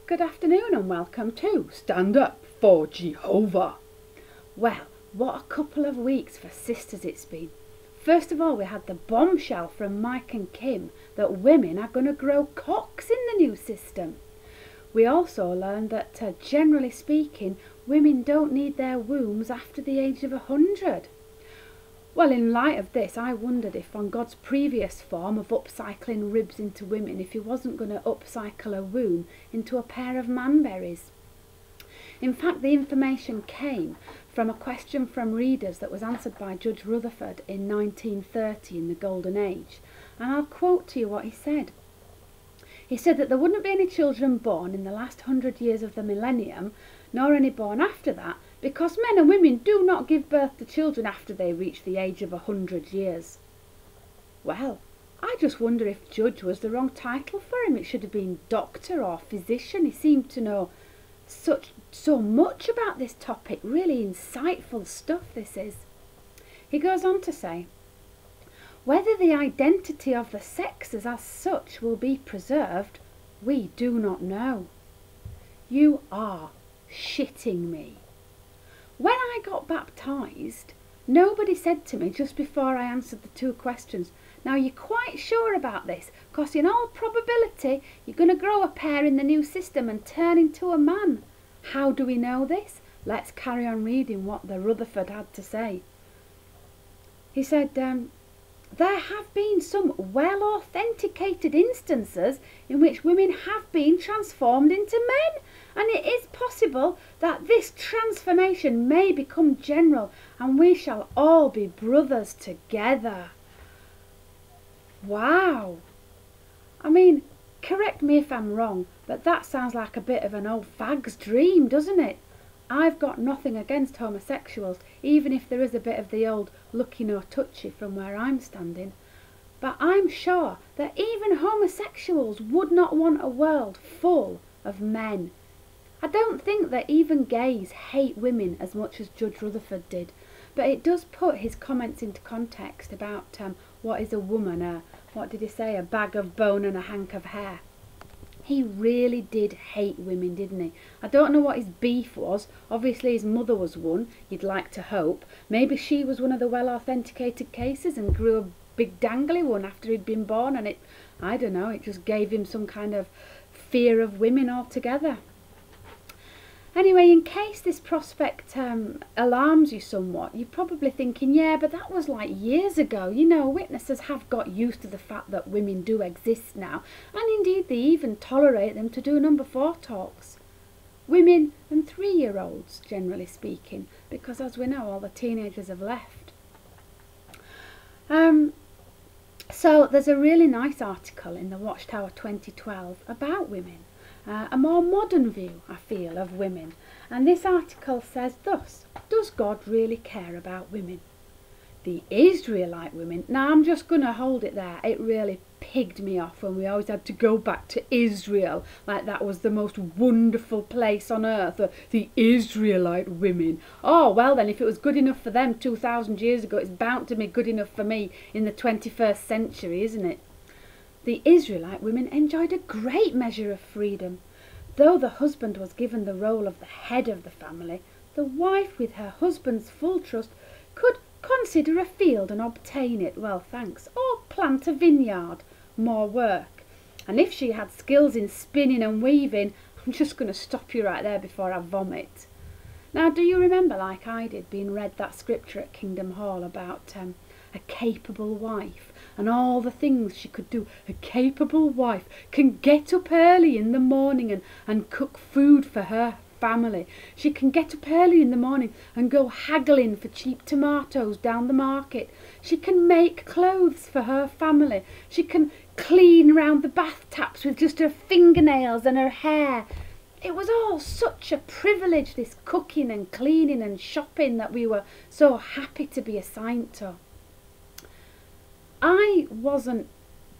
Good afternoon and welcome to Stand Up for Jehovah. Well, what a couple of weeks for sisters it's been. First of all, we had the bombshell from Mike and Kim that women are going to grow cocks in the new system. We also learned that, generally speaking, women don't need their wombs after the age of 100. Well, in light of this, I wondered if on God's previous form of upcycling ribs into women, if he wasn't going to upcycle a womb into a pair of manberries. In fact, the information came from a question from readers that was answered by Judge Rutherford in 1930 in the Golden Age. And I'll quote to you what he said. He said that there wouldn't be any children born in the last 100 years of the millennium, nor any born after that, because men and women do not give birth to children after they reach the age of 100 years. Well, I just wonder if judge was the wrong title for him. It should have been doctor or physician. He seemed to know so much about this topic. Really insightful stuff this is. He goes on to say, whether the identity of the sexes as such will be preserved, we do not know. You are shitting me. When I got baptised, nobody said to me just before I answered the two questions, now you're quite sure about this, because in all probability you're going to grow a pair in the new system and turn into a man. How do we know this? Let's carry on reading what the Rutherford had to say. He said, there have been some well-authenticated instances in which women have been transformed into men, and it is possible that this transformation may become general and we shall all be brothers together. Wow! I mean, correct me if I'm wrong, but that sounds like a bit of an old fag's dream, doesn't it? I've got nothing against homosexuals, even if there is a bit of the old lucky no touchy from where I'm standing. But I'm sure that even homosexuals would not want a world full of men. I don't think that even gays hate women as much as Judge Rutherford did, but it does put his comments into context about what is a woman, what did he say, a bag of bone and a hank of hair. He really did hate women, didn't he? I don't know what his beef was. Obviously his mother was one, you'd like to hope. Maybe she was one of the well-authenticated cases and grew a big dangly one after he'd been born, and I don't know, it just gave him some kind of fear of women altogether. Anyway, in case this prospect alarms you somewhat, you're probably thinking, yeah, but that was like years ago. You know, witnesses have got used to the fact that women do exist now, and indeed they even tolerate them to do number 4 talks. Women and 3-year-olds, generally speaking, because as we know, all the teenagers have left. So there's a really nice article in the Watchtower 2012 about women. A more modern view, I feel, of women. And this article says thus: does God really care about women? The Israelite women. Now I'm just going to hold it there. It really pigged me off when we always had to go back to Israel, like that was the most wonderful place on earth, the Israelite women. Oh, well then, if it was good enough for them 2,000 years ago, it's bound to be good enough for me in the 21st century, isn't it? The Israelite women enjoyed a great measure of freedom. Though the husband was given the role of the head of the family, the wife, with her husband's full trust, could consider a field and obtain it, well thanks, or plant a vineyard, more work. And if she had skills in spinning and weaving, I'm just going to stop you right there before I vomit. Now, do you remember, like I did, being read that scripture at Kingdom Hall about a capable wife and all the things she could do? A capable wife can get up early in the morning and cook food for her family. She can get up early in the morning and go haggling for cheap tomatoes down the market. She can make clothes for her family. She can clean round the bath taps with just her fingernails and her hair. It was all such a privilege, this cooking and cleaning and shopping, that we were so happy to be assigned to. I wasn't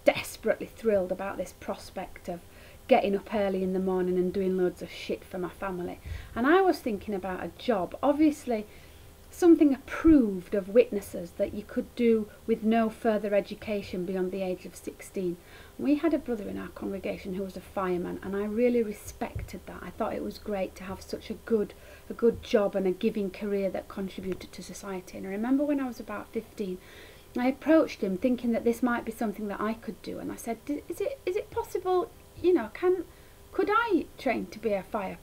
desperately thrilled about this prospect of getting up early in the morning and doing loads of shit for my family. And I was thinking about a job, obviously something approved of witnesses that you could do with no further education beyond the age of 16. We had a brother in our congregation who was a fireman, and I really respected that. I thought it was great to have such a good job and a giving career that contributed to society. And I remember when I was about 15, I approached him thinking that this might be something that I could do, and I said, is it possible, you know, could I train to be a fireman?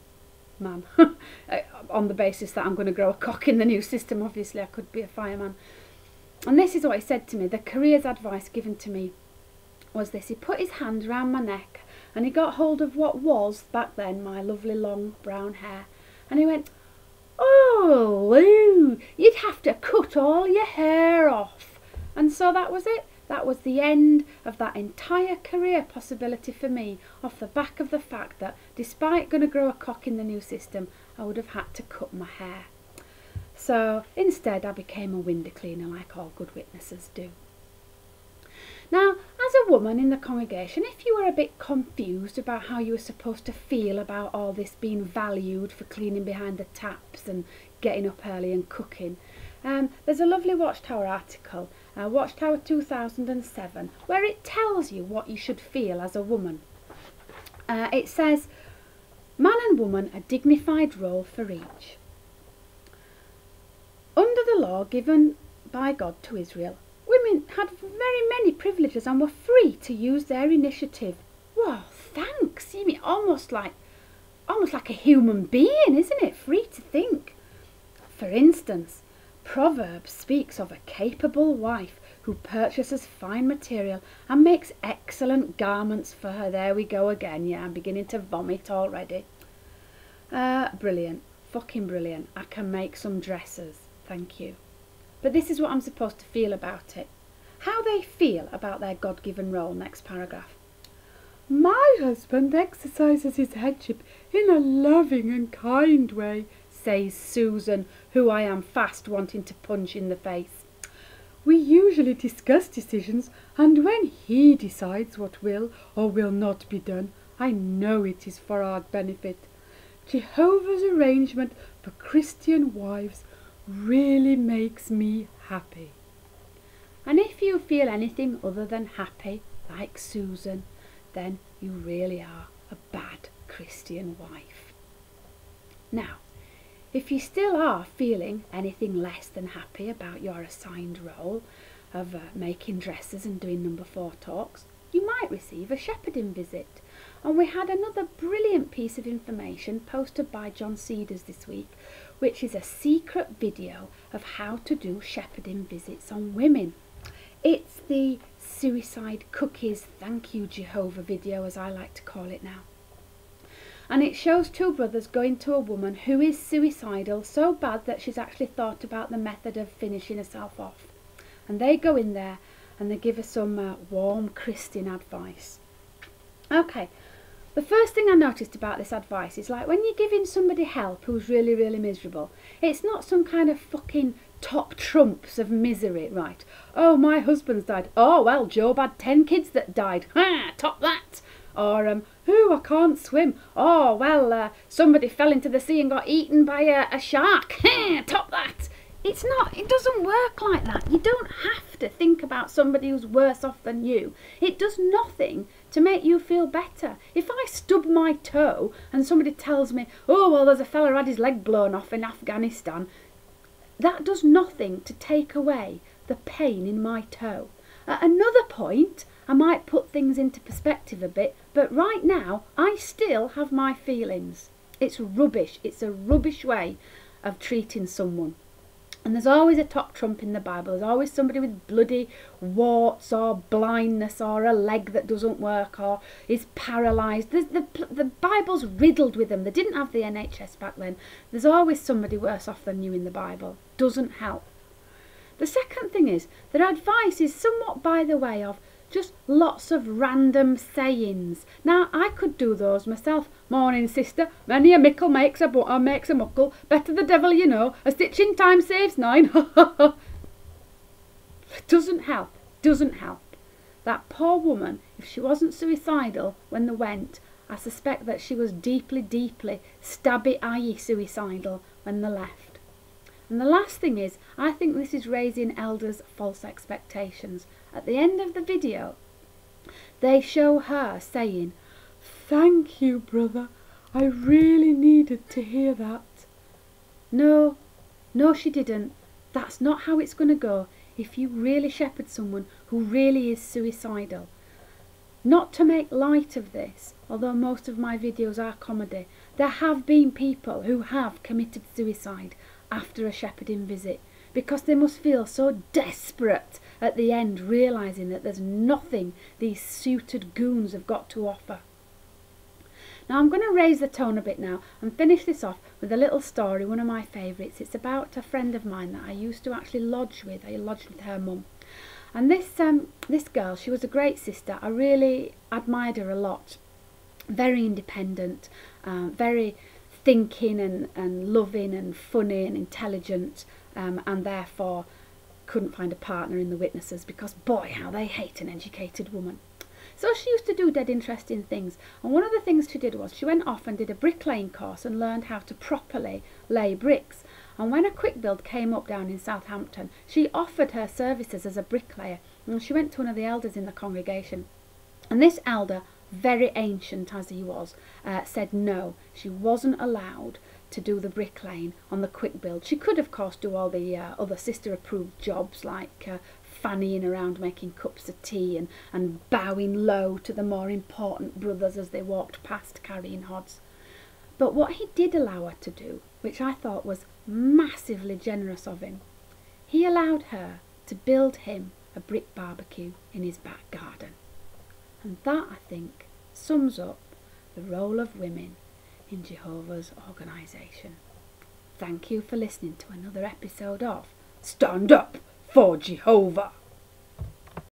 On the basis that I'm going to grow a cock in the new system, obviously I could be a fireman. And this is what he said to me. The careers advice given to me was this. He put his hand around my neck and he got hold of what was back then my lovely long brown hair, and he went, "Oh Lou, you'd have to cut all your hair off." And so that was it. That was the end of that entire career possibility for me, off the back of the fact that despite going to grow a cock in the new system, I would have had to cut my hair. So instead I became a window cleaner, like all good witnesses do. Now, as a woman in the congregation, if you were a bit confused about how you were supposed to feel about all this being valued for cleaning behind the taps and getting up early and cooking, there's a lovely Watchtower article, Watchtower 2007, where it tells you what you should feel as a woman. It says, man and woman, a dignified role for each. Under the law given by God to Israel, women had very many privileges and were free to use their initiative. Well, thanks. You mean almost like a human being, isn't it? Free to think. For instance, Proverbs speaks of a capable wife who purchases fine material and makes excellent garments for her. There we go again. Yeah, I'm beginning to vomit already. Brilliant. Fucking brilliant. I can make some dresses. Thank you. But this is what I'm supposed to feel about it. How they feel about their God-given role. Next paragraph. My husband exercises his headship in a loving and kind way, says Susan, who I am fast wanting to punch in the face. We usually discuss decisions, and when he decides what will or will not be done, I know it is for our benefit. Jehovah's arrangement for Christian wives really makes me happy. And if you feel anything other than happy, like Susan, then you really are a bad Christian wife. Now, if you still are feeling anything less than happy about your assigned role of making dresses and doing number 4 talks, you might receive a shepherding visit. And we had another brilliant piece of information posted by John Cedars this week, which is a secret video of how to do shepherding visits on women. It's the Suicide Cookies Thank You Jehovah video, as I like to call it now. And it shows 2 brothers going to a woman who is suicidal so bad that she's actually thought about the method of finishing herself off. And they go in there and they give her some warm Christian advice. Okay, the first thing I noticed about this advice is, like, when you're giving somebody help who's really, really miserable, it's not some kind of fucking top trumps of misery, right? Oh, my husband's died. Oh, well, Job had 10 kids that died. Ha! Top that! Or, I can't swim. Oh, well, somebody fell into the sea and got eaten by a shark. Ha! Top that! It doesn't work like that. You don't have to think about somebody who's worse off than you. It does nothing to make you feel better. If I stub my toe and somebody tells me, oh, well, there's a fella who had his leg blown off in Afghanistan, that does nothing to take away the pain in my toe. At another point, I might put things into perspective a bit, but right now, I still have my feelings. It's rubbish. It's a rubbish way of treating someone. And there's always a top trump in the Bible. There's always somebody with bloody warts or blindness or a leg that doesn't work or is paralysed. The Bible's riddled with them. They didn't have the NHS back then. There's always somebody worse off than you in the Bible. Doesn't help. The second thing is, their advice is somewhat by the way of just lots of random sayings. Now, I could do those myself. Morning, sister. Many a mickle makes a muckle. Better the devil you know. A stitch in time saves 9. Doesn't help. Doesn't help. That poor woman, if she wasn't suicidal when they went, I suspect that she was deeply, deeply, stabby-eyey suicidal when they left. And the last thing is, I think this is raising elders' false expectations. At the end of the video, They show her saying, "Thank you, brother. I really needed to hear that." No, no, she didn't. That's not how it's going to go if you really shepherd someone who really is suicidal. Not to make light of this, although most of my videos are comedy, there have been people who have committed suicide after a shepherding visit because they must feel so desperate at the end, realising that there's nothing these suited goons have got to offer. Now I'm going to raise the tone a bit now and finish this off with a little story, one of my favourites. It's about a friend of mine that I used to actually lodge with. I lodged with her mum. And this girl, she was a great sister. I really admired her a lot. Very independent, very thinking and loving and funny and intelligent, and therefore couldn't find a partner in the witnesses because, boy, how they hate an educated woman. So she used to do dead interesting things, and one of the things she did was she went off and did a bricklaying course and learned how to properly lay bricks. And when a quick build came up down in Southampton, she offered her services as a bricklayer, and she went to one of the elders in the congregation. And this elder, very ancient as he was, said no, she wasn't allowed to do the bricklaying on the quick build. She could, of course, do all the other sister-approved jobs like fannying around making cups of tea and bowing low to the more important brothers as they walked past carrying hods. But what he did allow her to do, which I thought was massively generous of him, he allowed her to build him a brick barbecue in his back garden. And that, I think, sums up the role of women in Jehovah's organisation. Thank you for listening to another episode of Stand Up for Jehovah.